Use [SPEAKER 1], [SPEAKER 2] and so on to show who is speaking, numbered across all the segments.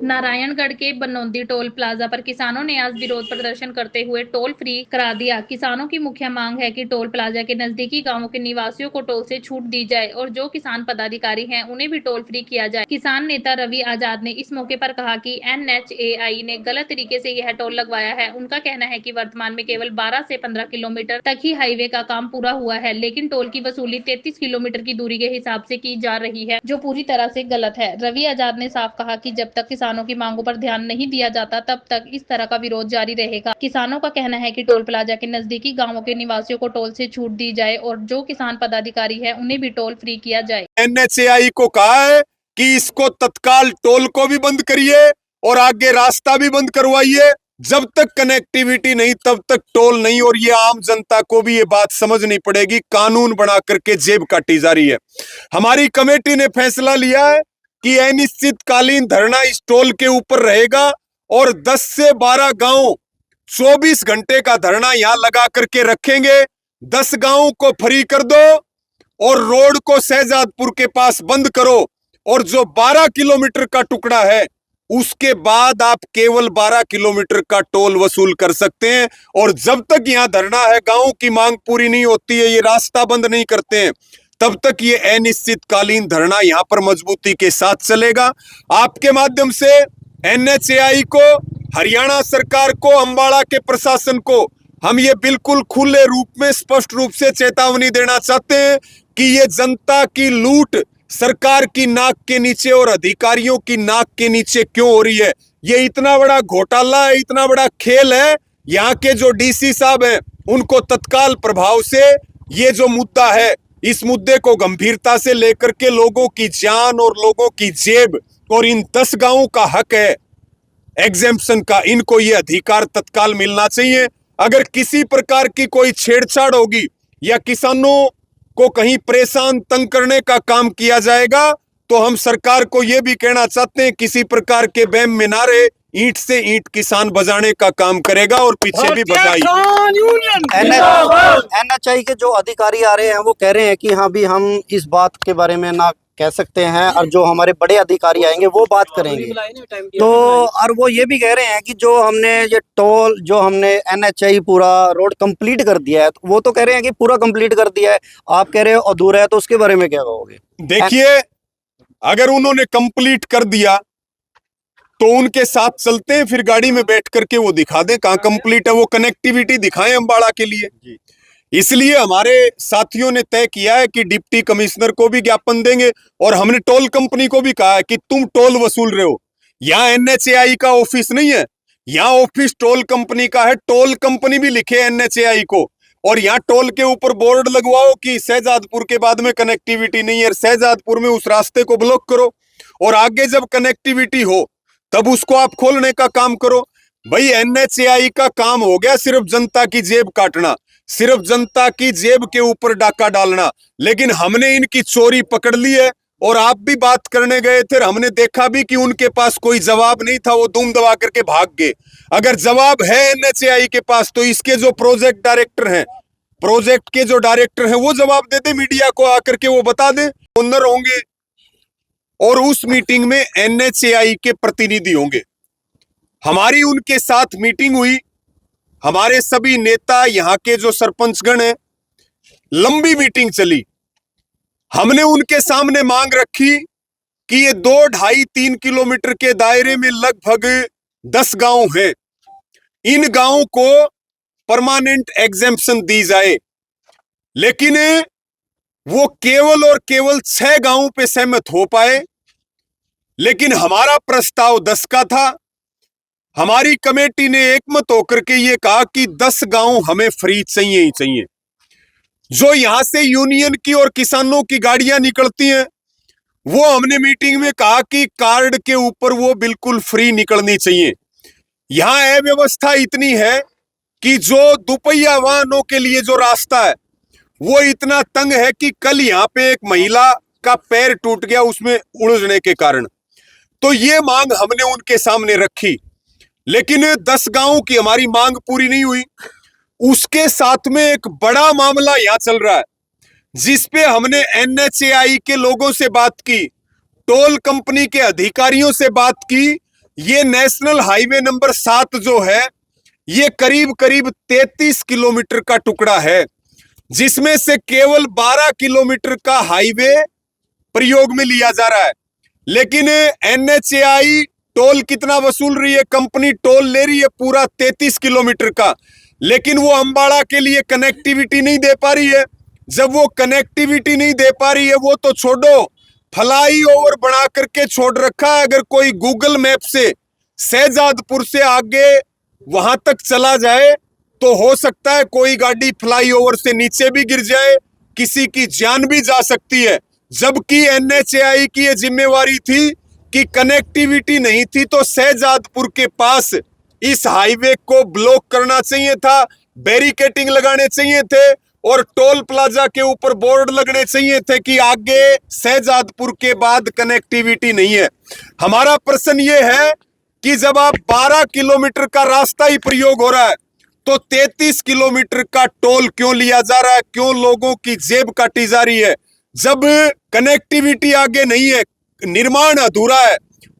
[SPEAKER 1] नारायणगढ़ के बनौदी toll plaza पर किसानों ने आज विरोध प्रदर्शन करते हुए टोल फ्री करा दिया। किसानों की मुख्य मांग है कि टोल प्लाजा के नजदीकी गांवों के निवासियों को टोल से छूट दी जाए और जो किसान पदाधिकारी हैं उन्हें भी टोल फ्री किया जाए। किसान नेता रवि आजाद ने इस मौके पर कहा कि NHAI ने गलत तरीके से यह टोल लगवाया है। उनका कहना है कि वर्तमान में केवल 12 से 15 किलोमीटर तक ही हाईवे का काम पूरा हुआ है, लेकिन टोल की वसूली 33 किलोमीटर की दूरी के हिसाब से की जा रही है, जो पूरी तरह से गलत है। रवि आजाद ने साफ कहा कि जब तक किसानों की मांगों पर ध्यान नहीं दिया जाता तब तक इस तरह का विरोध जारी रहेगा। किसानों का कहना है कि टोल प्लाजा के नजदीकी गांवों के निवासियों को टोल से छूट दी जाए और जो किसान पदाधिकारी है उन्हें भी टोल फ्री किया जाए।
[SPEAKER 2] NHAI को कहा है कि इसको तत्काल टोल को भी बंद करिए और आगे रास्ता भी बंद करवाइए। जब तक कनेक्टिविटी नहीं तब तक टोल नहीं। और ये आम जनता को भी ये बात समझनी पड़ेगी। कानून बना करके जेब काटी जा रही है। हमारी कमेटी ने फैसला लिया है कि अनिश्चितकालीन धरना इस टोल के ऊपर रहेगा और 10 से 12 गांव 24 घंटे का धरना यहां लगा करके रखेंगे। 10 गांवों को फ्री कर दो और रोड को शहजादपुर के पास बंद करो और जो 12 किलोमीटर का टुकड़ा है उसके बाद आप केवल 12 किलोमीटर का टोल वसूल कर सकते हैं। और जब तक यहां धरना है, गांवों की मांग पूरी नहीं होती है, ये रास्ता बंद नहीं करते हैं, तब तक ये अनिश्चितकालीन धरना यहां पर मजबूती के साथ चलेगा। आपके माध्यम से NHAI को, हरियाणा सरकार को, अंबाला के प्रशासन को हम ये बिल्कुल खुले रूप में स्पष्ट रूप से चेतावनी देना चाहते हैं कि ये जनता की लूट सरकार की नाक के नीचे और अधिकारियों की नाक के नीचे क्यों हो रही है। ये इतना बड़ा घोटाला है, इतना बड़ा खेल है। यहाँ के जो DC साहब हैं उनको तत्काल प्रभाव से ये जो मुद्दा है, इस मुद्दे को गंभीरता से लेकर के लोगों की जान और लोगों की जेब और इन 10 गांवों का हक है एग्जेम्पशन का, इनको ये अधिकार तत्काल मिलना चाहिए। अगर किसी प्रकार की कोई छेड़छाड़ होगी या किसानों को कहीं परेशान तंग करने का काम किया जाएगा तो हम सरकार को यह भी कहना चाहते हैं, किसी प्रकार के बैम में ना रहे। ईंट से ईंट किसान बजाने का काम करेगा और पीछे भी बजाई।
[SPEAKER 3] NHAI के जो अधिकारी आ रहे हैं वो कह रहे हैं कि हाँ भी हम इस बात के बारे में ना कह सकते हैं और जो हमारे बड़े अधिकारी आएंगे वो बात करेंगे। तो और वो ये भी कह रहे हैं कि जो हमने ये टोल जो हमने NHAI पूरा रोड कंप्लीट कर दिया है, तो वो तो कह रहे हैं कि पूरा कंप्लीट कर दिया है, आप कह रहे हो अधूरा है, तो उसके बारे में क्या कहोगे?
[SPEAKER 2] देखिए, अगर उन्होंने कंप्लीट कर दिया तो उनके साथ चलते हैं, फिर गाड़ी में बैठ करके वो दिखा दें कहां कंप्लीट है, वो कनेक्टिविटी दिखाएं अंबाला के लिए। इसलिए हमारे साथियों ने तय किया है कि डिप्टी कमिश्नर को भी ज्ञापन देंगे और हमने टोल कंपनी को भी कहा है कि तुम टोल वसूल रहे हो। यहाँ NHAI का ऑफिस नहीं है, यहाँ ऑफिस टोल कंपनी का है। टोल कंपनी भी लिखे NHAI को और यहाँ टोल के ऊपर बोर्ड लगवाओ कि शहजादपुर के बाद में कनेक्टिविटी नहीं है, शहजादपुर में उस रास्ते को ब्लॉक करो और आगे जब कनेक्टिविटी हो तब उसको आप खोलने का काम करो। भाई NHAI का काम हो गया सिर्फ जनता की जेब काटना, सिर्फ जनता की जेब के ऊपर डाका डालना, लेकिन हमने इनकी चोरी पकड़ ली है। और आप भी बात करने गए थे, हमने देखा भी कि उनके पास कोई जवाब नहीं था, वो दुम दबा करके भाग गए। अगर जवाब है NHAI के पास तो इसके जो प्रोजेक्ट डायरेक्टर हैं, प्रोजेक्ट के जो डायरेक्टर हैं वो जवाब दे दे, मीडिया को आकर के वो बता दे। ओनर होंगे और उस मीटिंग में NHAI के प्रतिनिधि होंगे। हमारी उनके साथ मीटिंग हुई, हमारे सभी नेता, यहाँ के जो सरपंचगण हैं, लंबी मीटिंग चली। हमने उनके सामने मांग रखी कि ये 2, 2.5, 3 किलोमीटर के दायरे में लगभग 10 गांव हैं, इन गांवों को परमानेंट एग्जेम्पशन दी जाए। लेकिन वो केवल और केवल 6 गांवों पे सहमत हो पाए। लेकिन हमारा प्रस्ताव 10 का था। हमारी कमेटी ने एकमत होकर के ये कहा कि 10 गांव हमें फ्री चाहिए ही चाहिए। जो यहां से यूनियन की और किसानों की गाड़ियां निकलती हैं वो हमने मीटिंग में कहा कि कार्ड के ऊपर वो बिल्कुल फ्री निकलनी चाहिए। यहां अव्यवस्था इतनी है कि जो दुपहिया वाहनों के लिए जो रास्ता है वो इतना तंग है कि कल यहां पे एक महिला का पैर टूट गया उसमें उलझने के कारण। तो ये मांग हमने उनके सामने रखी, लेकिन 10 गांवों की हमारी मांग पूरी नहीं हुई। उसके साथ में एक बड़ा मामला यहां चल रहा है जिसपे हमने NHAI के लोगों से बात की, टोल कंपनी के अधिकारियों से बात की, ये नेशनल हाईवे नंबर 7 जो है ये करीब करीब 33 किलोमीटर का टुकड़ा है, जिसमें से केवल 12 किलोमीटर का हाईवे प्रयोग में लिया जा रहा है। लेकिन NHAI टोल कितना वसूल रही है? कंपनी टोल ले रही है पूरा 33 किलोमीटर का, लेकिन वो अंबाला के लिए कनेक्टिविटी नहीं दे पा रही है। जब वो कनेक्टिविटी नहीं दे पा रही है, वो तो छोड़ो, फ्लाई ओवर बना करके छोड़ रखा है। अगर कोई गूगल मैप से शहजादपुर से आगे वहां तक चला जाए तो हो सकता है कोई गाड़ी फ्लाई ओवर से नीचे भी गिर जाए, किसी की जान भी जा सकती है। जबकि NHAI की ये जिम्मेवारी थी कि कनेक्टिविटी नहीं थी तो शहजादपुर के पास इस हाईवे को ब्लॉक करना चाहिए था, बैरिकेटिंग लगाने चाहिए थे और टोल प्लाजा के ऊपर बोर्ड लगने चाहिए थे कि आगे शहजादपुर के बाद कनेक्टिविटी नहीं है। हमारा प्रश्न ये है कि जब आप 12 किलोमीटर का रास्ता ही प्रयोग हो रहा है तो 33 किलोमीटर का टोल क्यों लिया जा रहा है? क्यों लोगों की जेब काटी जा रही है? जब कनेक्टिविटी आगे नहीं है, निर्माण अधूरा है,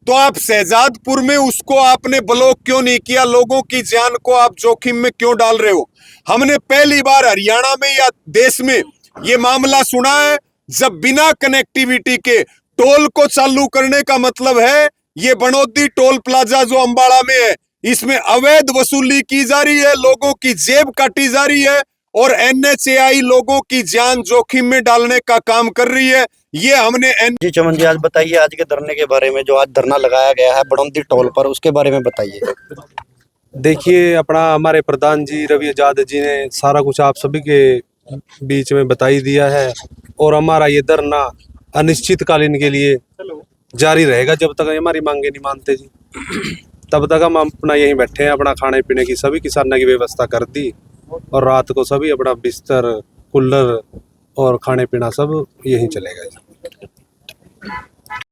[SPEAKER 2] तो आप शहजादपुर में उसको आपने ब्लॉक क्यों नहीं किया? लोगों की जान को आप जोखिम में क्यों डाल रहे हो? हमने पहली बार हरियाणा में या देश में ये मामला सुना है जब बिना कनेक्टिविटी के टोल को चालू करने का मतलब है ये बनोदी टोल प्लाजा जो अंबाला में है इसमें अवैध वसूली की जा रही है, लोगों की जेब काटी जा रही है और NHAI लोगों की जान जोखिम में डालने का काम कर रही है। ये हमने
[SPEAKER 3] जी चमन जी, आज बताइए आज के धरने के बारे में। जो आज धरना लगाया गया है बड़ौदी टोल पर, उसके बारे में बताइए।
[SPEAKER 4] देखिए, अपना हमारे प्रधान जी रवि आजाद जी ने सारा कुछ आप सभी के बीच में बता ही दिया है और हमारा ये धरना अनिश्चितकालीन के लिए जारी रहेगा जब तक हमारी मांगे नहीं मानते जी। तब तक हम अपना यहीं बैठे हैं। अपना खाने पीने की सभी किसानों की व्यवस्था कर दी और रात को सभी अपना बिस्तर, कूलर और खाने पीना सब यहीं चलेगा जी।